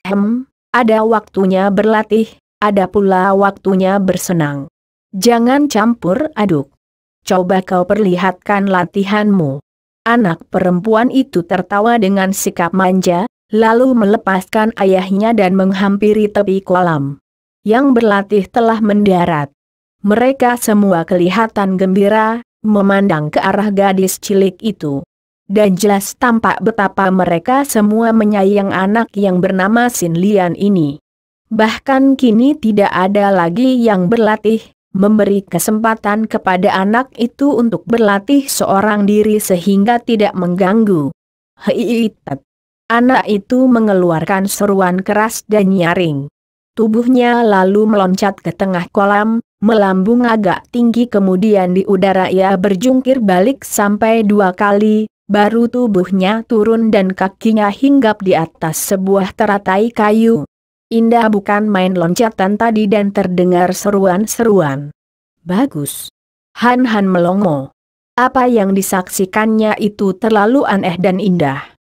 Ada waktunya berlatih, ada pula waktunya bersenang. Jangan campur aduk. Coba kau perlihatkan latihanmu." Anak perempuan itu tertawa dengan sikap manja, lalu melepaskan ayahnya dan menghampiri tepi kolam. Yang berlatih telah mendarat. Mereka semua kelihatan gembira, memandang ke arah gadis cilik itu. Dan jelas tampak betapa mereka semua menyayang anak yang bernama Sin Lian ini. Bahkan kini tidak ada lagi yang berlatih, memberi kesempatan kepada anak itu untuk berlatih seorang diri sehingga tidak mengganggu. "Heitet!" Anak itu mengeluarkan seruan keras dan nyaring. Tubuhnya lalu meloncat ke tengah kolam, melambung agak tinggi kemudian di udara ia berjungkir balik sampai 2 kali, baru tubuhnya turun dan kakinya hinggap di atas sebuah teratai kayu. Indah bukan main loncatan tadi dan terdengar seruan-seruan. "Bagus." Han melongo. Apa yang disaksikannya itu terlalu aneh dan indah.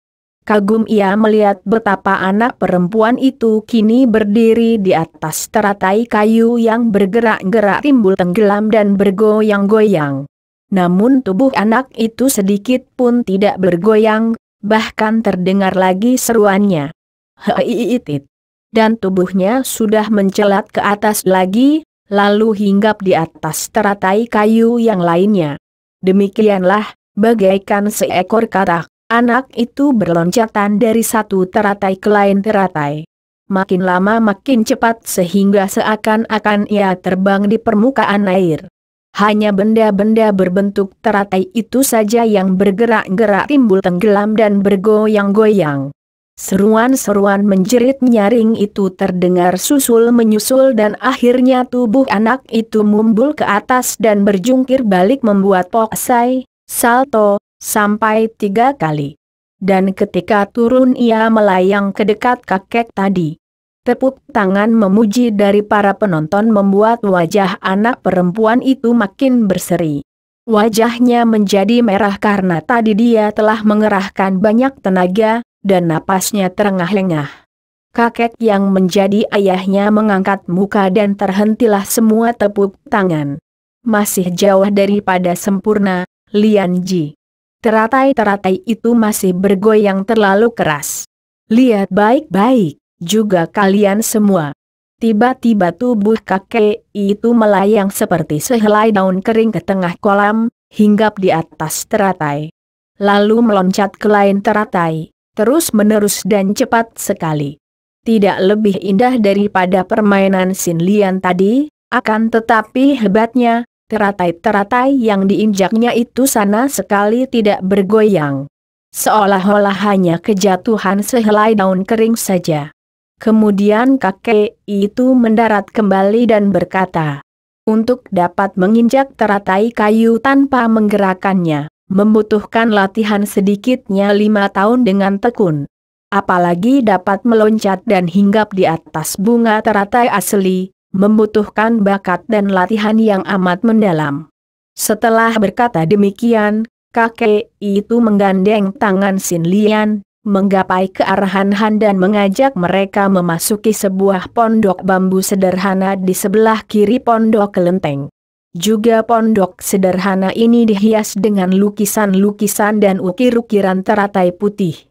Kagum ia melihat betapa anak perempuan itu kini berdiri di atas teratai kayu yang bergerak-gerak timbul tenggelam dan bergoyang-goyang. Namun tubuh anak itu sedikit pun tidak bergoyang, bahkan terdengar lagi seruannya. "Heitit!" Dan tubuhnya sudah mencelat ke atas lagi, lalu hinggap di atas teratai kayu yang lainnya. Demikianlah, bagaikan seekor katak, anak itu berloncatan dari satu teratai ke lain teratai. Makin lama makin cepat sehingga seakan-akan ia terbang di permukaan air. Hanya benda-benda berbentuk teratai itu saja yang bergerak-gerak timbul tenggelam dan bergoyang-goyang. Seruan-seruan menjerit nyaring itu terdengar susul-menyusul dan akhirnya tubuh anak itu mumbul ke atas dan berjungkir balik membuat poksai, salto, sampai 3 kali. Dan ketika turun ia melayang ke dekat kakek tadi. Tepuk tangan memuji dari para penonton membuat wajah anak perempuan itu makin berseri. Wajahnya menjadi merah karena tadi dia telah mengerahkan banyak tenaga, dan napasnya terengah-engah. Kakek yang menjadi ayahnya mengangkat muka dan terhentilah semua tepuk tangan. Masih jauh daripada sempurna, Lian Ji. Teratai-teratai itu masih bergoyang terlalu keras. "Lihat baik-baik, juga kalian semua." Tiba-tiba tubuh kakek itu melayang seperti sehelai daun kering ke tengah kolam, hinggap di atas teratai. Lalu meloncat ke lain teratai. Terus-menerus dan cepat sekali. Tidak lebih indah daripada permainan Sin Lian tadi, akan tetapi hebatnya, teratai-teratai yang diinjaknya itu sama sekali tidak bergoyang. Seolah-olah hanya kejatuhan sehelai daun kering saja. Kemudian kakek itu mendarat kembali dan berkata, "Untuk dapat menginjak teratai kayu tanpa menggerakkannya, membutuhkan latihan sedikitnya 5 tahun dengan tekun. Apalagi dapat meloncat dan hinggap di atas bunga teratai asli, membutuhkan bakat dan latihan yang amat mendalam." Setelah berkata demikian, kakek itu menggandeng tangan Sin Lian, menggapai ke arah Han dan mengajak mereka memasuki sebuah pondok bambu sederhana di sebelah kiri pondok kelenteng. Juga pondok sederhana ini dihias dengan lukisan-lukisan dan ukir-ukiran teratai putih.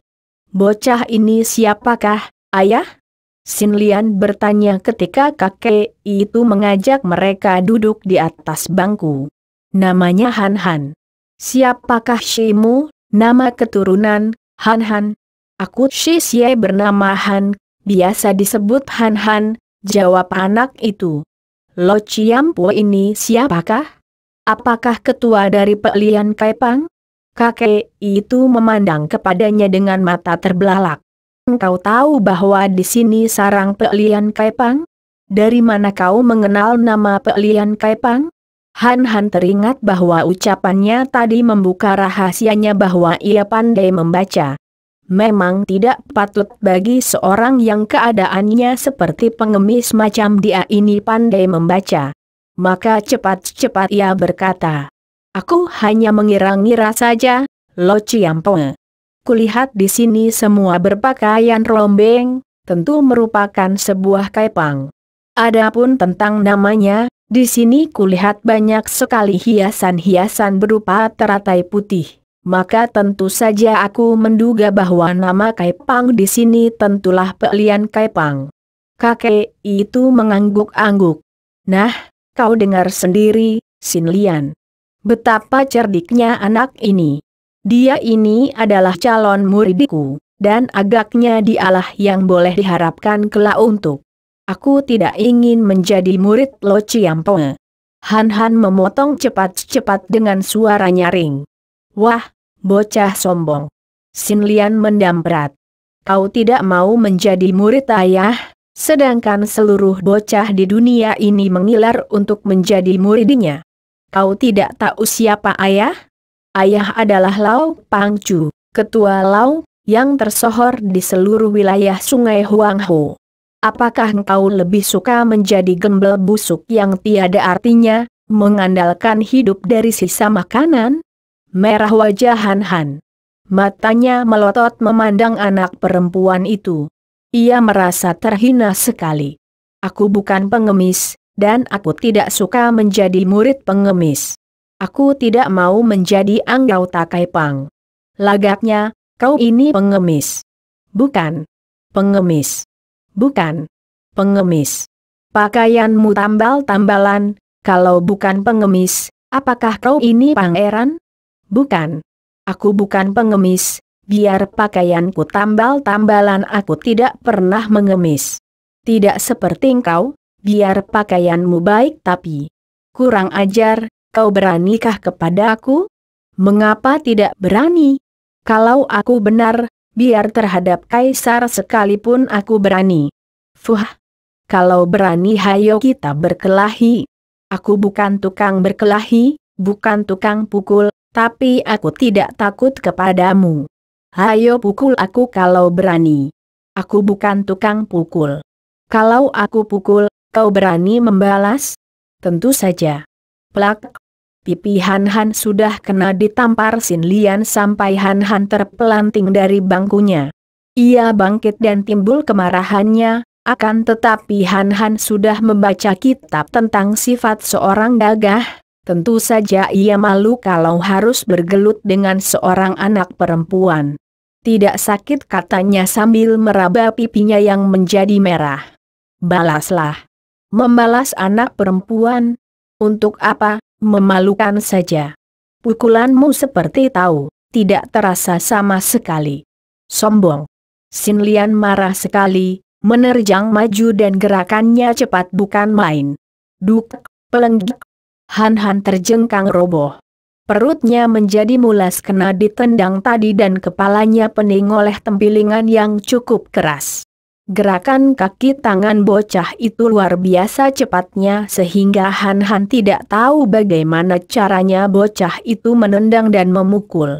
"Bocah ini siapakah, ayah?" Sin Lian bertanya ketika kakek itu mengajak mereka duduk di atas bangku. "Namanya Han." "Siapakah Shimu, nama keturunan, Han?" "Aku Shi Xie bernama Han, biasa disebut Han," jawab anak itu. "Lo Ciampo ini siapakah? Apakah ketua dari Pelian Kaipang?" Kakek itu memandang kepadanya dengan mata terbelalak. "Engkau tahu bahwa di sini sarang Pelian Kaipang? Dari mana kau mengenal nama Pelian Kaipang?" Han teringat bahwa ucapannya tadi membuka rahasianya bahwa ia pandai membaca. Memang tidak patut bagi seorang yang keadaannya seperti pengemis macam dia ini pandai membaca. Maka cepat-cepat ia berkata, "Aku hanya mengira-ngira saja, Lo Ciampo. Kulihat di sini semua berpakaian rombeng, tentu merupakan sebuah kaipang. Adapun tentang namanya, di sini kulihat banyak sekali hiasan-hiasan berupa teratai putih. Maka tentu saja aku menduga bahwa nama kaipang di sini tentulah Pelian Kaipang. Kakek itu mengangguk-angguk. Nah, kau dengar sendiri, Sin Lian. Betapa cerdiknya anak ini. Dia ini adalah calon muridku, dan agaknya dialah yang boleh diharapkan kelak untuk. Aku tidak ingin menjadi murid Lo Ciampoe. Han memotong cepat-cepat dengan suara nyaring. Wah, bocah sombong. Sin Lian mendamprat. Kau tidak mau menjadi murid ayah, sedangkan seluruh bocah di dunia ini mengilar untuk menjadi muridnya. Kau tidak tahu siapa ayah? Ayah adalah Lau Pangcu, ketua Lau, yang tersohor di seluruh wilayah Sungai Huangho. Apakah engkau lebih suka menjadi gembel busuk yang tiada artinya, mengandalkan hidup dari sisa makanan? Merah wajah Han. Matanya melotot memandang anak perempuan itu. Ia merasa terhina sekali. Aku bukan pengemis, dan aku tidak suka menjadi murid pengemis. Aku tidak mau menjadi anggota Kaipang. Lagaknya, kau ini pengemis. Bukan. Pengemis. Bukan. Pengemis. Pakaianmu tambal-tambalan, kalau bukan pengemis, apakah kau ini pangeran? Bukan. Aku bukan pengemis, biar pakaianku tambal-tambalan aku tidak pernah mengemis. Tidak seperti engkau, biar pakaianmu baik tapi kurang ajar, kau beranikah kepada aku? Mengapa tidak berani? Kalau aku benar, biar terhadap kaisar sekalipun aku berani. Fuh! Kalau berani hayo kita berkelahi. Aku bukan tukang berkelahi, bukan tukang pukul, tapi aku tidak takut kepadamu. Hayo pukul aku kalau berani. Aku bukan tukang pukul. Kalau aku pukul, kau berani membalas? Tentu saja. Plak! Pipi Han sudah kena ditampar Sin Lian sampai Han terpelanting dari bangkunya. Ia bangkit dan timbul kemarahannya, akan tetapi Han sudah membaca kitab tentang sifat seorang gagah. Tentu saja ia malu kalau harus bergelut dengan seorang anak perempuan. Tidak sakit katanya sambil meraba pipinya yang menjadi merah. Balaslah. Membalas anak perempuan? Untuk apa? Memalukan saja. Pukulanmu seperti tahu, tidak terasa sama sekali. Sombong. Sin Lian marah sekali, menerjang maju dan gerakannya cepat bukan main. Duk, pelenggik. Han terjengkang roboh. Perutnya menjadi mulas kena ditendang tadi dan kepalanya pening oleh tempilingan yang cukup keras. Gerakan kaki tangan bocah itu luar biasa cepatnya sehingga Han tidak tahu bagaimana caranya bocah itu menendang dan memukul.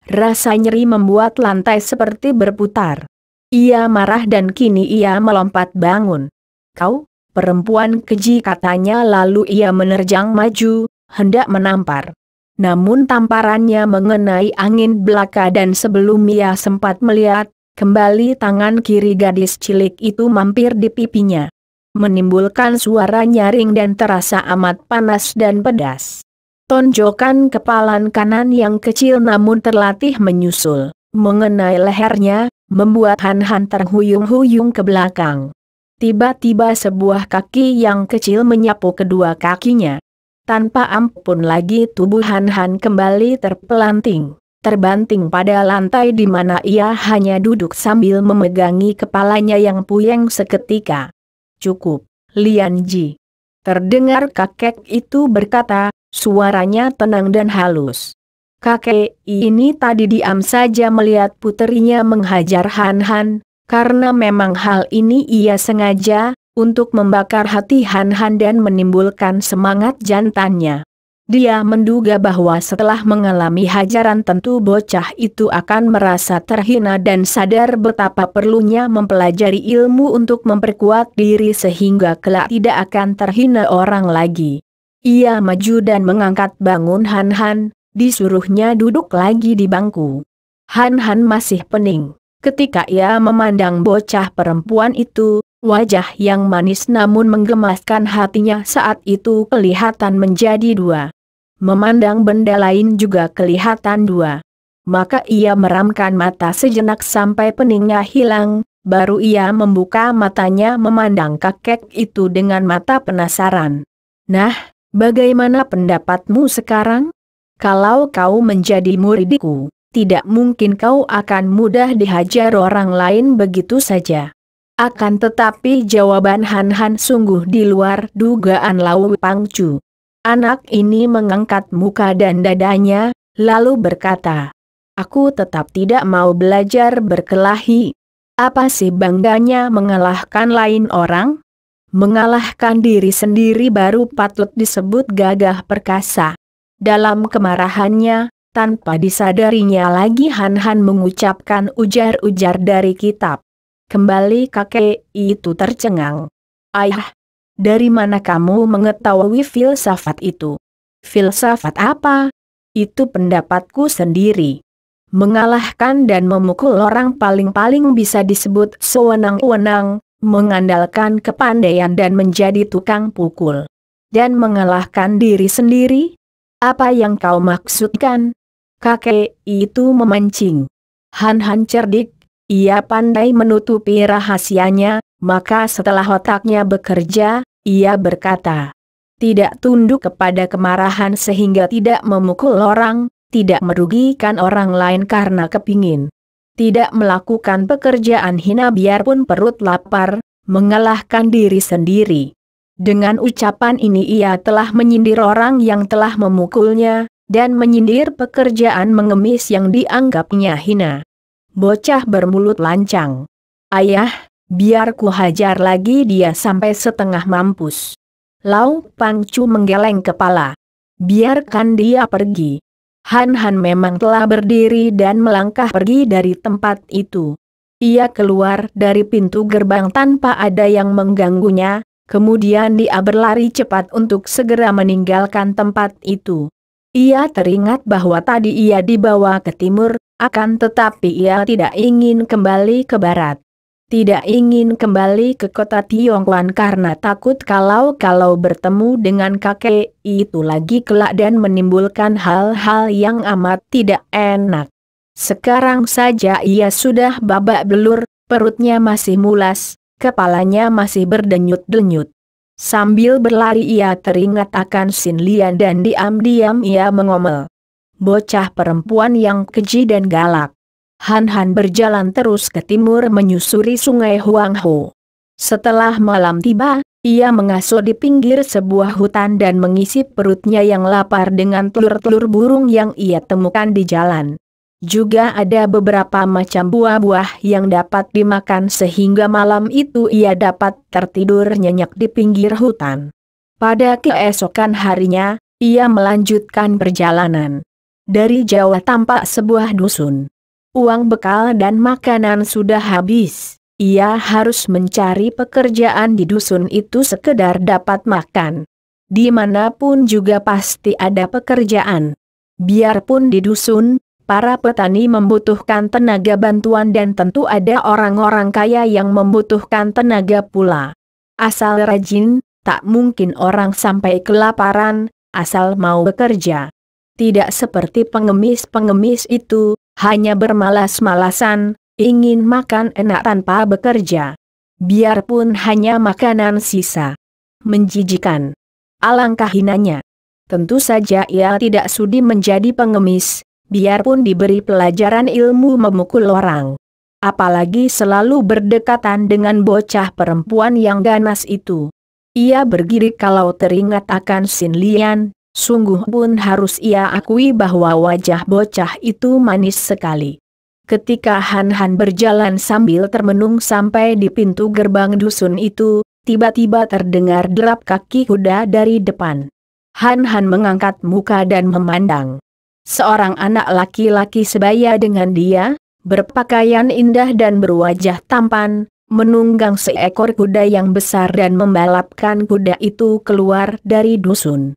Rasa nyeri membuat lantai seperti berputar. Ia marah dan kini ia melompat bangun. Kau, perempuan keji katanya lalu ia menerjang maju, hendak menampar. Namun tamparannya mengenai angin belaka dan sebelum ia sempat melihat, kembali tangan kiri gadis cilik itu mampir di pipinya. Menimbulkan suara nyaring dan terasa amat panas dan pedas. Tonjokan kepalan kanan yang kecil namun terlatih menyusul, mengenai lehernya, membuat Han terhuyung-huyung ke belakang. Tiba-tiba sebuah kaki yang kecil menyapu kedua kakinya. Tanpa ampun lagi tubuh Han kembali terpelanting, terbanting pada lantai di mana ia hanya duduk sambil memegangi kepalanya yang puyeng seketika. Cukup, Lian Ji. Terdengar kakek itu berkata, suaranya tenang dan halus. Kakek ini tadi diam saja melihat puterinya menghajar Han, karena memang hal ini ia sengaja, untuk membakar hati Han dan menimbulkan semangat jantannya. Dia menduga bahwa setelah mengalami hajaran tentu bocah itu akan merasa terhina dan sadar betapa perlunya mempelajari ilmu untuk memperkuat diri sehingga kelak tidak akan terhina orang lagi. Ia maju dan mengangkat bangun Han, disuruhnya duduk lagi di bangku. Han masih pening. Ketika ia memandang bocah perempuan itu, wajah yang manis namun menggemaskan hatinya saat itu kelihatan menjadi dua. Memandang benda lain juga kelihatan dua. Maka ia meramkan mata sejenak sampai peningnya hilang, baru ia membuka matanya memandang kakek itu dengan mata penasaran. Nah, bagaimana pendapatmu sekarang? Kalau kau menjadi muridku, tidak mungkin kau akan mudah dihajar orang lain begitu saja. Akan tetapi jawaban Han Han sungguh di luar dugaan Lau Pangcu. Anak ini mengangkat muka dan dadanya, lalu berkata, "Aku tetap tidak mau belajar berkelahi. Apa sih bangganya mengalahkan lain orang? Mengalahkan diri sendiri baru patut disebut gagah perkasa." Dalam kemarahannya, tanpa disadarinya lagi Han Han mengucapkan ujar-ujar dari kitab. Kembali kakek itu tercengang. "Ayah, dari mana kamu mengetahui filsafat itu?" "Filsafat apa? Itu pendapatku sendiri. Mengalahkan dan memukul orang paling-paling bisa disebut sewenang-wenang, mengandalkan kepandaian dan menjadi tukang pukul. Dan mengalahkan diri sendiri? Apa yang kau maksudkan?" Kakek itu memancing. Han Han cerdik, ia pandai menutupi rahasianya, maka setelah otaknya bekerja, ia berkata, "Tidak tunduk kepada kemarahan sehingga tidak memukul orang, tidak merugikan orang lain karena kepingin. Tidak melakukan pekerjaan hina biarpun perut lapar, mengalahkan diri sendiri." Dengan ucapan ini ia telah menyindir orang yang telah memukulnya, dan menyindir pekerjaan mengemis yang dianggapnya hina. Bocah bermulut lancang. "Ayah, biar ku hajar lagi dia sampai setengah mampus." Lau Pangcu menggeleng kepala. "Biarkan dia pergi." Han Han memang telah berdiri dan melangkah pergi dari tempat itu. Ia keluar dari pintu gerbang tanpa ada yang mengganggunya. Kemudian dia berlari cepat untuk segera meninggalkan tempat itu. Ia teringat bahwa tadi ia dibawa ke timur, akan tetapi ia tidak ingin kembali ke barat. Tidak ingin kembali ke kota Tiongkuan karena takut kalau bertemu dengan kakek itu lagi kelak dan menimbulkan hal-hal yang amat tidak enak. Sekarang saja ia sudah babak belur, perutnya masih mulas. Kepalanya masih berdenyut-denyut. Sambil berlari ia teringat akan Sin Lian dan diam-diam ia mengomel. Bocah perempuan yang keji dan galak. Han Han berjalan terus ke timur menyusuri sungai Huangho. Setelah malam tiba, ia mengasuh di pinggir sebuah hutan dan mengisi perutnya yang lapar dengan telur-telur burung yang ia temukan di jalan. Juga ada beberapa macam buah-buah yang dapat dimakan sehingga malam itu ia dapat tertidur nyenyak di pinggir hutan. Pada keesokan harinya, ia melanjutkan perjalanan. Dari jauh tampak sebuah dusun. Uang bekal dan makanan sudah habis. Ia harus mencari pekerjaan di dusun itu sekedar dapat makan. Dimanapun juga pasti ada pekerjaan. Biarpun di dusun, para petani membutuhkan tenaga bantuan dan tentu ada orang-orang kaya yang membutuhkan tenaga pula. Asal rajin, tak mungkin orang sampai kelaparan, asal mau bekerja. Tidak seperti pengemis-pengemis itu, hanya bermalas-malasan, ingin makan enak tanpa bekerja. Biarpun hanya makanan sisa. Menjijikan. Alangkah hinanya. Tentu saja ia tidak sudi menjadi pengemis. Biarpun diberi pelajaran ilmu memukul orang. Apalagi selalu berdekatan dengan bocah perempuan yang ganas itu. Ia bergirik kalau teringat akan Sin Lian, sungguh pun harus ia akui bahwa wajah bocah itu manis sekali. Ketika Han Han berjalan sambil termenung sampai di pintu gerbang dusun itu, tiba-tiba terdengar derap kaki kuda dari depan. Han Han mengangkat muka dan memandang. Seorang anak laki-laki sebaya dengan dia, berpakaian indah dan berwajah tampan, menunggang seekor kuda yang besar dan membalapkan kuda itu keluar dari dusun.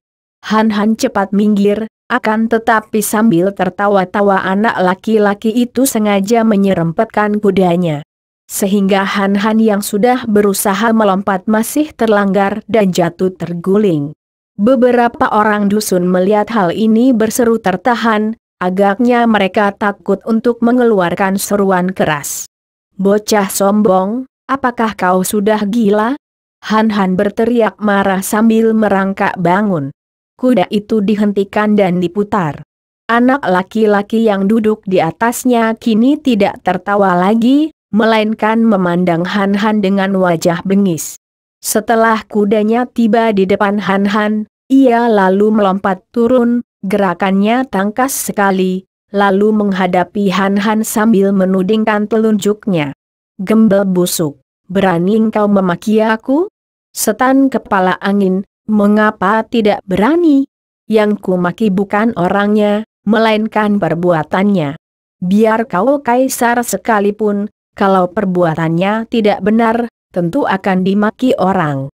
Han Han cepat minggir, Akan tetapi sambil tertawa-tawa anak laki-laki itu sengaja menyerempetkan kudanya. Sehingga Han Han yang sudah berusaha melompat masih terlanggar dan jatuh terguling. Beberapa orang dusun melihat hal ini berseru tertahan, agaknya mereka takut untuk mengeluarkan seruan keras. "Bocah sombong, apakah kau sudah gila?" Han Han berteriak marah sambil merangkak bangun. Kuda itu dihentikan dan diputar. Anak laki-laki yang duduk di atasnya kini tidak tertawa lagi, melainkan memandang Han Han dengan wajah bengis. Setelah kudanya tiba di depan Han Han, ia lalu melompat turun, gerakannya tangkas sekali, lalu menghadapi Han Han sambil menudingkan telunjuknya. "Gembel busuk, berani engkau memaki aku? Setan kepala angin, mengapa tidak berani? Yang ku maki bukan orangnya, melainkan perbuatannya. Biar kau kaisar sekalipun, kalau perbuatannya tidak benar, tentu akan dimaki orang."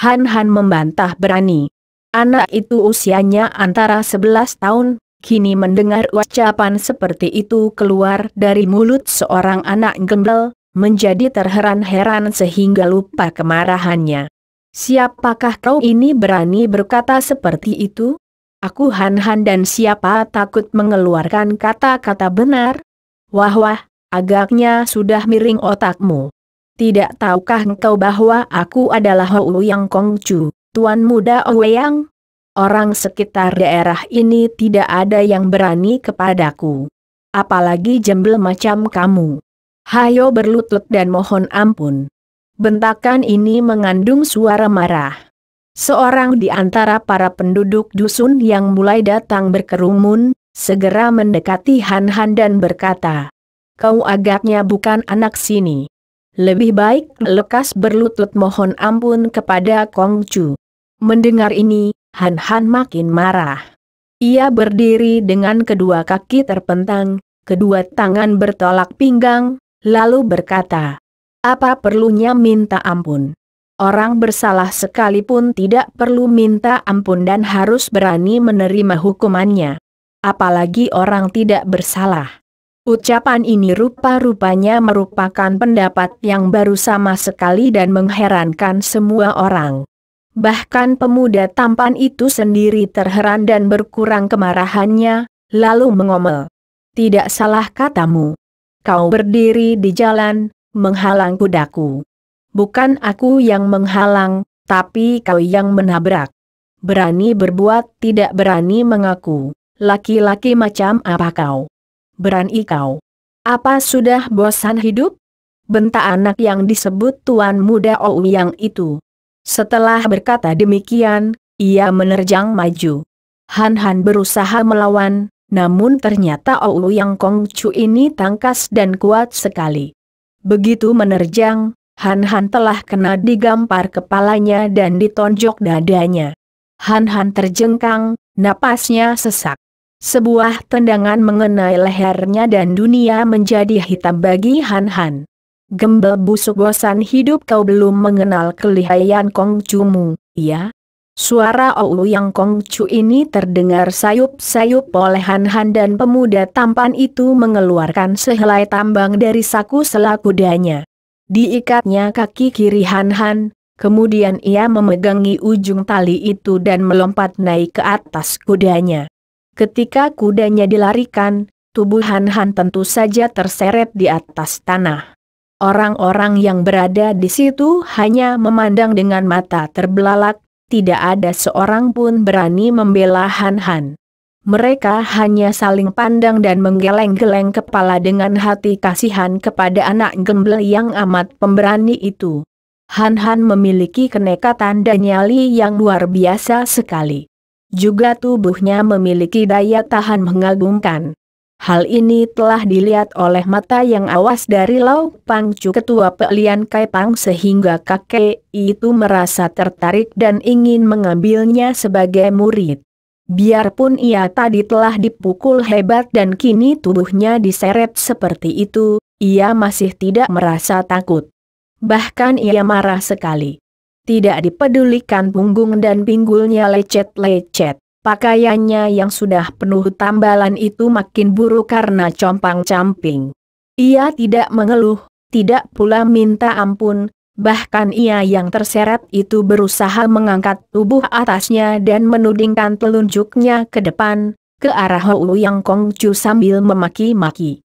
Han Han membantah berani. Anak itu usianya antara 11 tahun, kini mendengar ucapan seperti itu keluar dari mulut seorang anak gembel, menjadi terheran-heran sehingga lupa kemarahannya. "Siapakah kau ini berani berkata seperti itu? Aku Han Han dan siapa takut mengeluarkan kata-kata benar? Wah, agaknya sudah miring otakmu. Tidak tahukah engkau bahwa aku adalah Ouyang Kongcu, Tuan Muda Ouyang? Orang sekitar daerah ini tidak ada yang berani kepadaku. Apalagi jembel macam kamu. Hayo berlutut dan mohon ampun." Bentakan ini mengandung suara marah. Seorang di antara para penduduk dusun yang mulai datang berkerumun, segera mendekati Han Han dan berkata, "Kau agaknya bukan anak sini. Lebih baik lekas berlutut mohon ampun kepada Kongcu." Mendengar ini, Han Han makin marah. Ia berdiri dengan kedua kaki terpentang, kedua tangan bertolak pinggang, lalu berkata, "Apa perlunya minta ampun? Orang bersalah sekalipun tidak perlu minta ampun dan harus berani menerima hukumannya. Apalagi orang tidak bersalah." Ucapan ini rupa-rupanya merupakan pendapat yang baru sama sekali dan mengherankan semua orang. Bahkan pemuda tampan itu sendiri terheran dan berkurang kemarahannya, lalu mengomel. "Tidak salah katamu. Kau berdiri di jalan, menghalang kudaku. Bukan aku yang menghalang, tapi kau yang menabrak. Berani berbuat tidak berani mengaku. Laki-laki macam apa kau? Berani kau? Apa sudah bosan hidup?" bentak anak yang disebut Tuan Muda Ouyang itu. Setelah berkata demikian, ia menerjang maju. Han Han berusaha melawan, namun ternyata Ouyang Kongcu ini tangkas dan kuat sekali. Begitu menerjang, Han Han telah kena digampar kepalanya dan ditonjok dadanya. Han Han terjengkang, napasnya sesak. Sebuah tendangan mengenai lehernya dan dunia menjadi hitam bagi Han Han. "Gembel busuk, bosan hidup, kau belum mengenal kelihayan Kongcumu, iya?" Suara Ouyang Kongcu ini terdengar sayup-sayup oleh Han Han dan pemuda tampan itu mengeluarkan sehelai tambang dari saku sela kudanya. Diikatnya kaki kiri Han Han, kemudian ia memegangi ujung tali itu dan melompat naik ke atas kudanya. Ketika kudanya dilarikan, tubuh Han Han tentu saja terseret di atas tanah. Orang-orang yang berada di situ hanya memandang dengan mata terbelalak, tidak ada seorang pun berani membela Han Han. Mereka hanya saling pandang dan menggeleng-geleng kepala dengan hati kasihan kepada anak gembel yang amat pemberani itu. Han Han memiliki kenekatan dan nyali yang luar biasa sekali. Juga tubuhnya memiliki daya tahan mengagumkan. Hal ini telah dilihat oleh mata yang awas dari Lau Pangcu, ketua Pelian Kaipang, sehingga kakek itu merasa tertarik dan ingin mengambilnya sebagai murid. Biarpun ia tadi telah dipukul hebat dan kini tubuhnya diseret seperti itu, ia masih tidak merasa takut. Bahkan ia marah sekali. Tidak dipedulikan punggung dan pinggulnya lecet-lecet. Pakaiannya yang sudah penuh tambalan itu makin buruk karena compang-camping. Ia tidak mengeluh, tidak pula minta ampun, bahkan ia yang terseret itu berusaha mengangkat tubuh atasnya dan menudingkan telunjuknya ke depan, ke arah Hou Yang Kongcu sambil memaki-maki.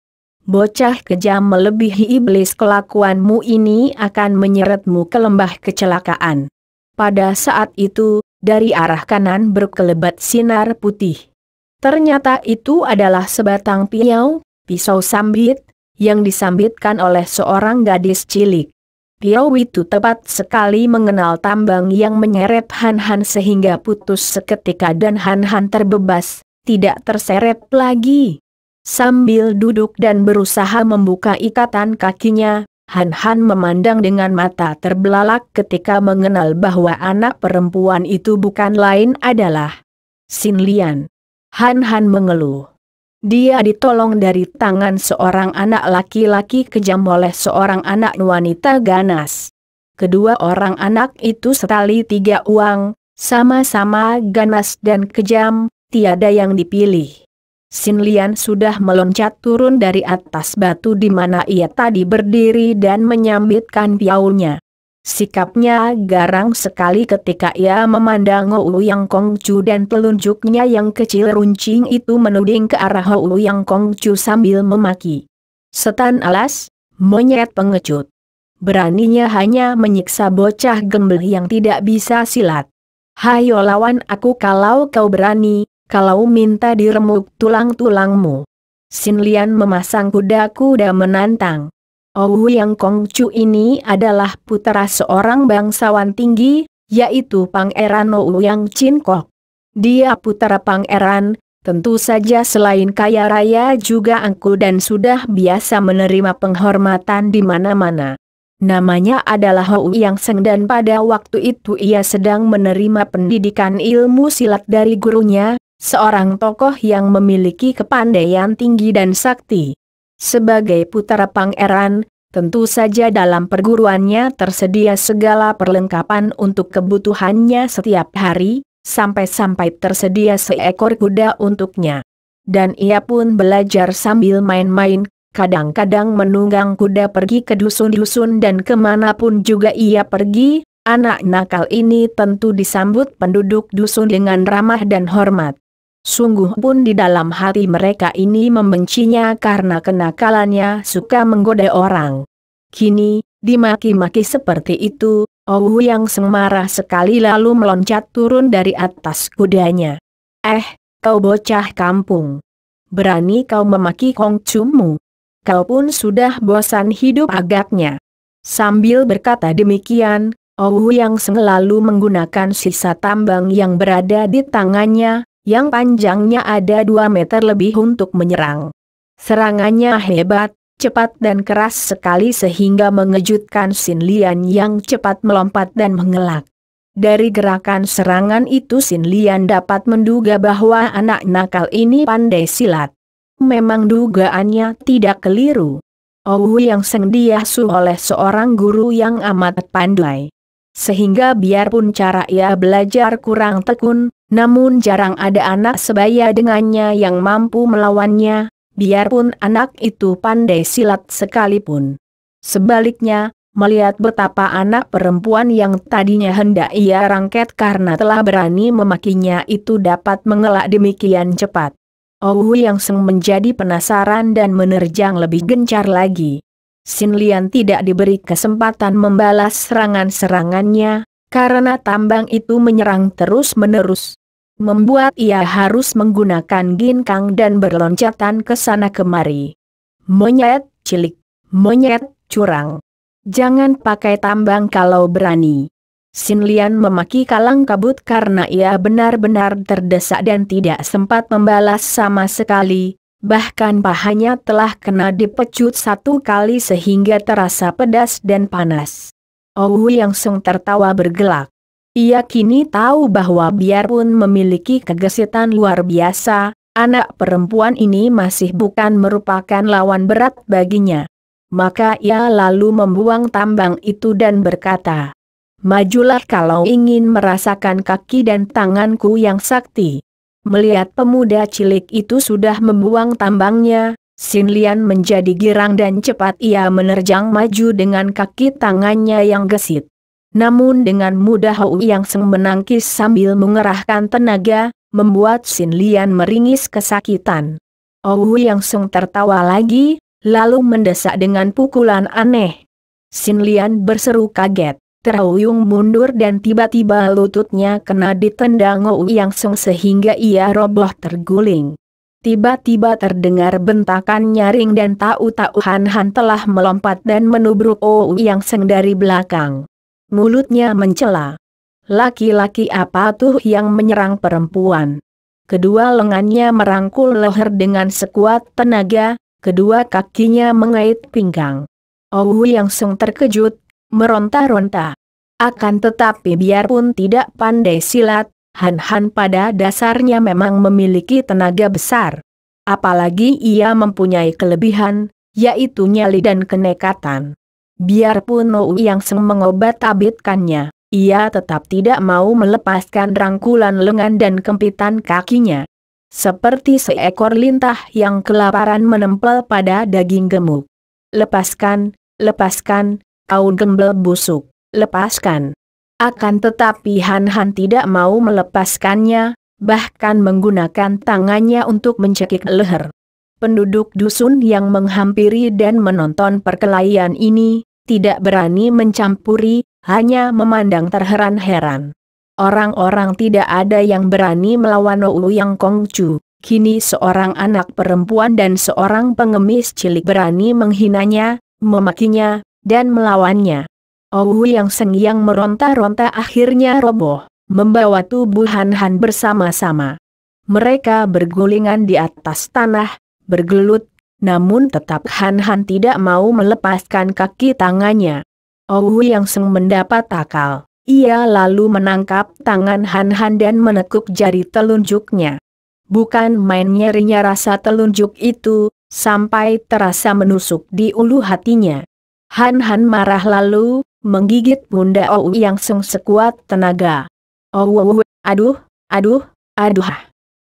Bocah kejam melebihi iblis, kelakuanmu ini akan menyeretmu ke lembah kecelakaan. Pada saat itu, dari arah kanan berkelebat sinar putih. Ternyata itu adalah sebatang pisau sambit, yang disambitkan oleh seorang gadis cilik. Pisau itu tepat sekali mengenal tambang yang menyeret Han Han sehingga putus seketika dan Han Han terbebas, tidak terseret lagi. Sambil duduk dan berusaha membuka ikatan kakinya, Han Han memandang dengan mata terbelalak ketika mengenal bahwa anak perempuan itu bukan lain adalah Sin Lian. Han Han mengeluh. Dia ditolong dari tangan seorang anak laki-laki kejam oleh seorang anak wanita ganas. Kedua orang anak itu setali tiga uang, sama-sama ganas dan kejam, tiada yang dipilih. Sin Lian sudah meloncat turun dari atas batu di mana ia tadi berdiri dan menyambitkan piaunya. Sikapnya garang sekali ketika ia memandang Hou Yang Kongcu dan telunjuknya yang kecil runcing itu menuding ke arah Hou Yang Kongcu sambil memaki. Setan alas, monyet pengecut. Beraninya hanya menyiksa bocah gembel yang tidak bisa silat. Hayo lawan aku kalau kau berani. Kalau minta diremuk tulang-tulangmu. Sin Lian memasang kuda-kuda menantang. Hou Yang Kongcu ini adalah putra seorang bangsawan tinggi, yaitu Pangeran Hou Yang Chin Kok. Dia putra pangeran, tentu saja selain kaya raya juga angkuh dan sudah biasa menerima penghormatan di mana-mana. Namanya adalah Hou Yang Seng dan pada waktu itu ia sedang menerima pendidikan ilmu silat dari gurunya, seorang tokoh yang memiliki kepandaian tinggi dan sakti. Sebagai putra pangeran, tentu saja dalam perguruannya tersedia segala perlengkapan untuk kebutuhannya setiap hari, sampai-sampai tersedia seekor kuda untuknya. Dan ia pun belajar sambil main-main, kadang-kadang menunggang kuda pergi ke dusun-dusun dan kemanapun juga ia pergi, anak nakal ini tentu disambut penduduk dusun dengan ramah dan hormat. Sungguh pun di dalam hati mereka ini membencinya karena kenakalannya suka menggoda orang. Kini, dimaki-maki seperti itu, Hou Yang Seng marah sekali lalu meloncat turun dari atas kudanya. Kau bocah kampung. Berani kau memaki Kongcumu. Kau pun sudah bosan hidup agaknya. Sambil berkata demikian, Hou Yang Seng lalu menggunakan sisa tambang yang berada di tangannya, yang panjangnya ada 2 meter lebih untuk menyerang. Serangannya hebat, cepat dan keras sekali sehingga mengejutkan Sin Lian yang cepat melompat dan mengelak. Dari gerakan serangan itu Sin Lian dapat menduga bahwa anak nakal ini pandai silat. Memang dugaannya tidak keliru. Hou Yang Seng diasuh oleh seorang guru yang amat pandai. Sehingga biarpun cara ia belajar kurang tekun, namun jarang ada anak sebaya dengannya yang mampu melawannya, biarpun anak itu pandai silat sekalipun. Sebaliknya, melihat betapa anak perempuan yang tadinya hendak ia rangket karena telah berani memakinya itu dapat mengelak demikian cepat, Hou Yang Seng menjadi penasaran dan menerjang lebih gencar lagi. Sin Lian tidak diberi kesempatan membalas serangan-serangannya, karena tambang itu menyerang terus-menerus. Membuat ia harus menggunakan ginkang dan berloncatan ke sana kemari. Monyet cilik, monyet curang. Jangan pakai tambang kalau berani. Sin Lian memaki kalang kabut karena ia benar-benar terdesak dan tidak sempat membalas sama sekali. Bahkan pahanya telah kena dipecut 1 kali sehingga terasa pedas dan panas. Hou Yang Seng tertawa bergelak. Ia kini tahu bahwa biarpun memiliki kegesitan luar biasa, anak perempuan ini masih bukan merupakan lawan berat baginya. Maka ia lalu membuang tambang itu dan berkata, "Majulah kalau ingin merasakan kaki dan tanganku yang sakti." Melihat pemuda cilik itu sudah membuang tambangnya, Sin Lian menjadi girang dan cepat ia menerjang maju dengan kaki tangannya yang gesit. Namun dengan mudah Ouyang Seng menangkis sambil mengerahkan tenaga, membuat Sin Lian meringis kesakitan. Ouyang Seng tertawa lagi, lalu mendesak dengan pukulan aneh. Sin Lian berseru kaget, terhuyung mundur dan tiba-tiba lututnya kena ditendang Ouyang Seng sehingga ia roboh terguling. Tiba-tiba terdengar bentakan nyaring dan tahu-tahu Han Han telah melompat dan menubruk Ouyang Seng dari belakang. Mulutnya mencela. Laki-laki apa tuh yang menyerang perempuan? Kedua lengannya merangkul leher dengan sekuat tenaga, kedua kakinya mengait pinggang. Ouyang Seng terkejut, meronta-ronta. Akan tetapi biarpun tidak pandai silat, Han Han pada dasarnya memang memiliki tenaga besar. Apalagi ia mempunyai kelebihan, yaitu nyali dan kenekatan. Biarpun Ouyang Seng mengobat-abitkannya, ia tetap tidak mau melepaskan rangkulan lengan dan kempitan kakinya. Seperti seekor lintah yang kelaparan menempel pada daging gemuk. Lepaskan, lepaskan, kau gembel busuk, lepaskan. Akan tetapi Han Han tidak mau melepaskannya, bahkan menggunakan tangannya untuk mencekik leher. Penduduk dusun yang menghampiri dan menonton perkelahian ini, tidak berani mencampuri, hanya memandang terheran-heran. Orang-orang tidak ada yang berani melawan Ouyang Kongcu. Kini seorang anak perempuan dan seorang pengemis cilik berani menghinanya, memakinya, dan melawannya. Ouyang Seng yang meronta-ronta akhirnya roboh, membawa tubuh Han Han bersama-sama. Mereka bergulingan di atas tanah, bergelut, namun tetap Han Han tidak mau melepaskan kaki tangannya. Ouyang Seng mendapat akal. Ia lalu menangkap tangan Han Han dan menekuk jari telunjuknya. Bukan main nyerinya rasa telunjuk itu, sampai terasa menusuk di ulu hatinya. Han Han marah lalu, menggigit pundak Ouyang Seng sekuat tenaga. Aduh, aduh, aduh.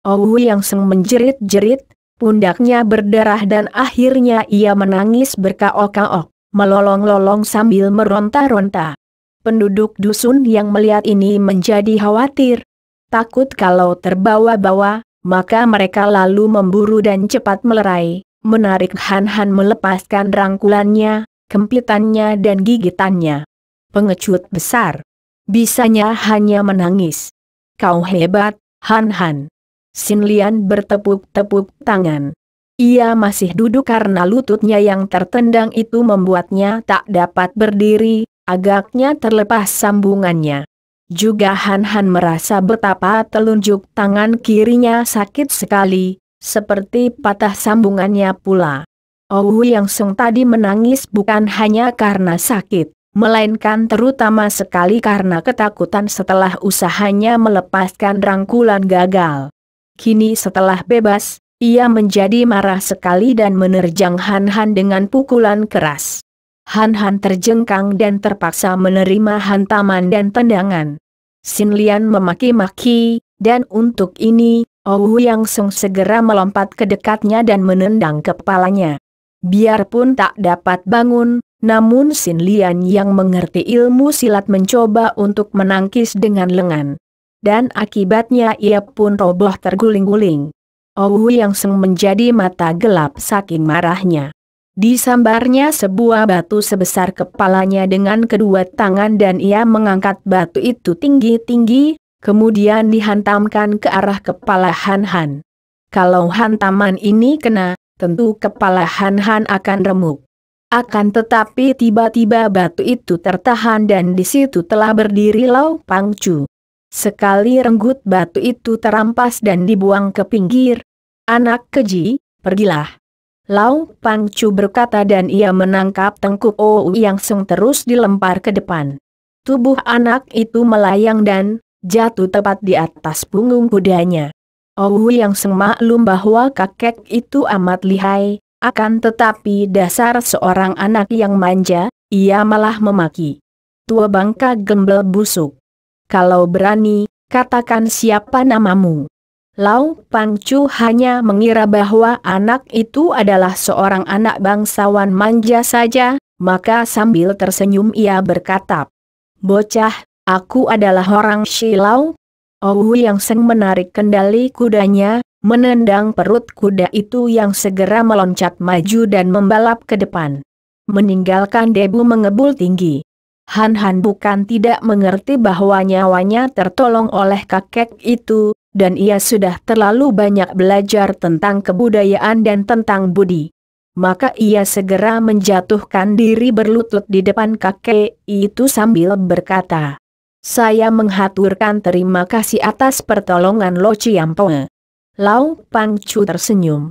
Ouyang Seng menjerit-jerit, pundaknya berdarah dan akhirnya ia menangis berkaok-kaok, melolong-lolong sambil meronta-ronta. Penduduk dusun yang melihat ini menjadi khawatir. Takut kalau terbawa-bawa, maka mereka lalu memburu dan cepat melerai, menarik Han Han melepaskan rangkulannya, kempitannya dan gigitannya. Pengecut besar. Bisanya hanya menangis. Kau hebat, Han Han. Sin Lian bertepuk-tepuk tangan. Ia masih duduk karena lututnya yang tertendang itu membuatnya tak dapat berdiri, agaknya terlepas sambungannya. Juga Han Han merasa betapa telunjuk tangan kirinya sakit sekali, seperti patah sambungannya pula. Ouyang Seng tadi menangis bukan hanya karena sakit, melainkan terutama sekali karena ketakutan setelah usahanya melepaskan rangkulan gagal. Kini setelah bebas, ia menjadi marah sekali dan menerjang Han Han dengan pukulan keras. Han Han terjengkang dan terpaksa menerima hantaman dan tendangan. Sin Lian memaki-maki, dan untuk ini, Ouyang Seng segera melompat ke dekatnya dan menendang kepalanya. Biarpun tak dapat bangun, namun Sin Lian yang mengerti ilmu silat mencoba untuk menangkis dengan lengan. Dan akibatnya ia pun roboh terguling-guling. Ouyang Seng menjadi mata gelap saking marahnya. Disambarnya sebuah batu sebesar kepalanya dengan kedua tangan dan ia mengangkat batu itu tinggi-tinggi, kemudian dihantamkan ke arah kepala Han Han. Kalau hantaman ini kena, tentu kepala Han Han akan remuk. Akan tetapi tiba-tiba batu itu tertahan dan di situ telah berdiri Lau Pangcu. Sekali renggut batu itu terampas dan dibuang ke pinggir. Anak keji, pergilah. Lau Pangcu berkata dan ia menangkap tengkuk Ouyang Seng terus dilempar ke depan. Tubuh anak itu melayang dan jatuh tepat di atas punggung kudanya. Ouyang Seng maklum bahwa kakek itu amat lihai, akan tetapi dasar seorang anak yang manja, ia malah memaki. Tua bangka gembel busuk. Kalau berani, katakan siapa namamu. Lau Pangcu hanya mengira bahwa anak itu adalah seorang anak bangsawan manja saja, maka sambil tersenyum ia berkata, "Bocah, aku adalah orang Shilau." Oh yang Seng menarik kendali kudanya, menendang perut kuda itu yang segera meloncat maju dan membalap ke depan, meninggalkan debu mengebul tinggi. Han bukan tidak mengerti bahwa nyawanya tertolong oleh kakek itu, dan ia sudah terlalu banyak belajar tentang kebudayaan dan tentang budi. Maka ia segera menjatuhkan diri berlutut di depan kakek itu sambil berkata, "Saya menghaturkan terima kasih atas pertolongan Lo Ciampoe." Lau Pangcu tersenyum.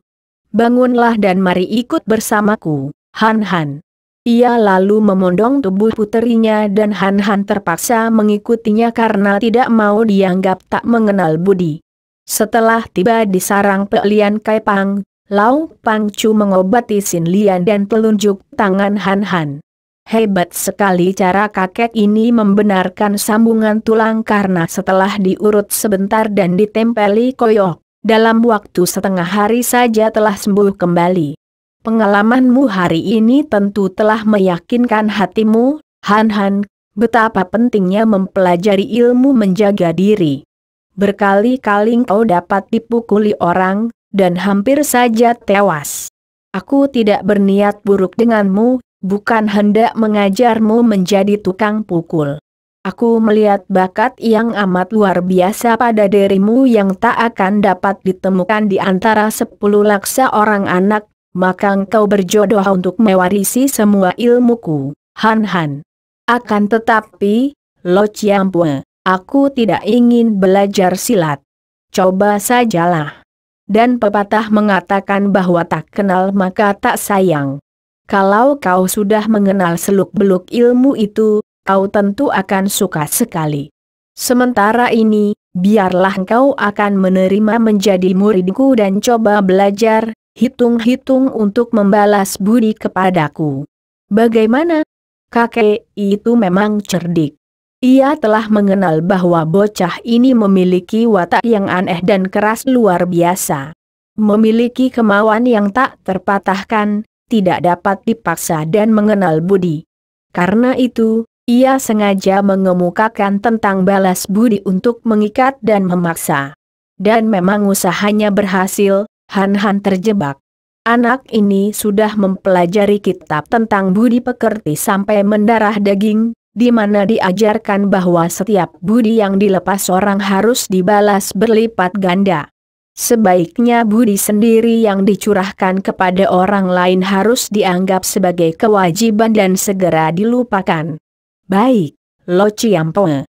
"Bangunlah dan mari ikut bersamaku, Han." Ia lalu memondong tubuh puterinya dan Han terpaksa mengikutinya karena tidak mau dianggap tak mengenal budi. Setelah tiba di sarang Pelian Kaipang, Lau Pangcu mengobati Sin Lian dan telunjuk tangan Han. Hebat sekali cara kakek ini membenarkan sambungan tulang karena setelah diurut sebentar dan ditempeli koyok, dalam waktu setengah hari saja telah sembuh kembali. Pengalamanmu hari ini tentu telah meyakinkan hatimu, Han, betapa pentingnya mempelajari ilmu menjaga diri. Berkali-kali kau dapat dipukuli orang, dan hampir saja tewas. Aku tidak berniat buruk denganmu, bukan hendak mengajarmu menjadi tukang pukul. Aku melihat bakat yang amat luar biasa pada dirimu yang tak akan dapat ditemukan di antara 10 laksa orang anak. Maka engkau berjodoh untuk mewarisi semua ilmuku, Han. Akan tetapi, Lo Ciampoe, aku tidak ingin belajar silat. Coba sajalah. Dan pepatah mengatakan bahwa tak kenal maka tak sayang. Kalau kau sudah mengenal seluk-beluk ilmu itu, kau tentu akan suka sekali. Sementara ini, biarlah engkau akan menerima menjadi muridku dan coba belajar. Hitung-hitung untuk membalas budi kepadaku. Bagaimana? Kakek itu memang cerdik. Ia telah mengenal bahwa bocah ini memiliki watak yang aneh dan keras luar biasa. Memiliki kemauan yang tak terpatahkan, tidak dapat dipaksa dan mengenal budi. Karena itu, ia sengaja mengemukakan tentang balas budi untuk mengikat dan memaksa. Dan memang usahanya berhasil. Han terjebak. Anak ini sudah mempelajari kitab tentang budi pekerti sampai mendarah daging, di mana diajarkan bahwa setiap budi yang dilepas orang harus dibalas berlipat ganda. Sebaiknya budi sendiri yang dicurahkan kepada orang lain harus dianggap sebagai kewajiban dan segera dilupakan. Baik, Lo Ciampoe.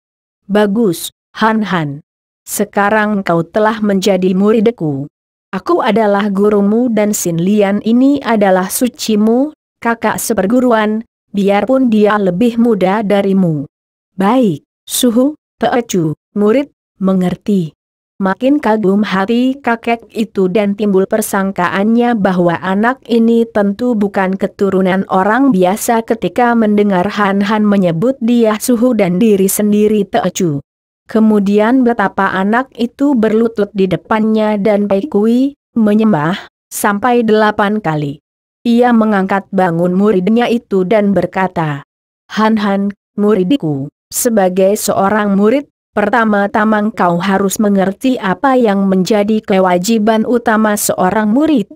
Bagus, Han. Sekarang kau telah menjadi muridku. Aku adalah gurumu dan Sin Lian ini adalah sucimu, kakak seperguruan, biarpun dia lebih muda darimu. Baik, Suhu, Teocu, murid, mengerti. Makin kagum hati kakek itu dan timbul persangkaannya bahwa anak ini tentu bukan keturunan orang biasa ketika mendengar Han menyebut dia Suhu dan diri sendiri Teocu. Kemudian betapa anak itu berlutut di depannya dan baikui, menyembah, sampai 8 kali. Ia mengangkat bangun muridnya itu dan berkata, Han, muridku, sebagai seorang murid, pertama-tama kau harus mengerti apa yang menjadi kewajiban utama seorang murid.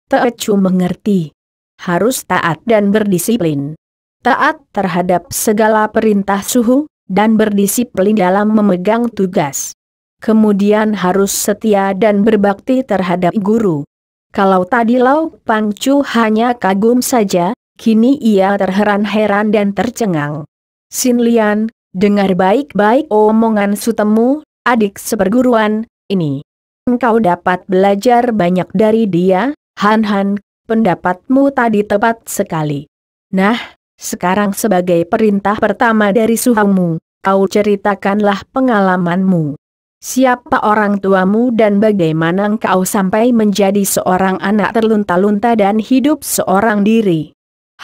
Teocu mengerti. Harus taat dan berdisiplin. Taat terhadap segala perintah Suhu, dan berdisiplin dalam memegang tugas. Kemudian harus setia dan berbakti terhadap guru. Kalau tadi Lau Pangcu hanya kagum saja, kini ia terheran-heran dan tercengang. Sin Lian, dengar baik-baik omongan sutemu, adik seperguruan, ini. Engkau dapat belajar banyak dari dia, Han, pendapatmu tadi tepat sekali. Nah, sekarang sebagai perintah pertama dari suhumu, kau ceritakanlah pengalamanmu. Siapa orang tuamu dan bagaimana engkau sampai menjadi seorang anak terlunta-lunta dan hidup seorang diri?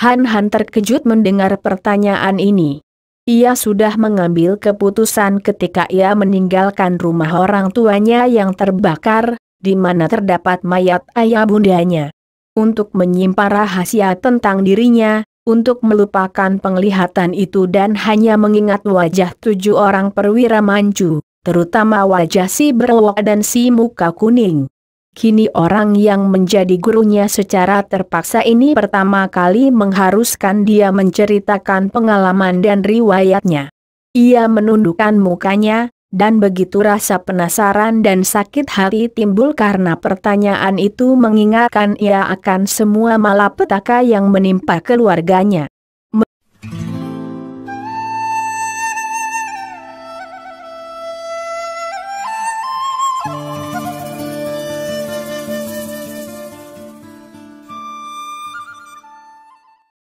Han terkejut mendengar pertanyaan ini. Ia sudah mengambil keputusan ketika ia meninggalkan rumah orang tuanya yang terbakar, di mana terdapat mayat ayah bundanya. Untuk menyimpan rahasia tentang dirinya, untuk melupakan penglihatan itu dan hanya mengingat wajah 7 orang perwira mancu, terutama wajah si berwak dan si muka kuning. Kini orang yang menjadi gurunya secara terpaksa ini pertama kali mengharuskan dia menceritakan pengalaman dan riwayatnya. Ia menundukkan mukanya, dan begitu rasa penasaran dan sakit hati timbul karena pertanyaan itu mengingatkan ia akan semua malapetaka yang menimpa keluarganya.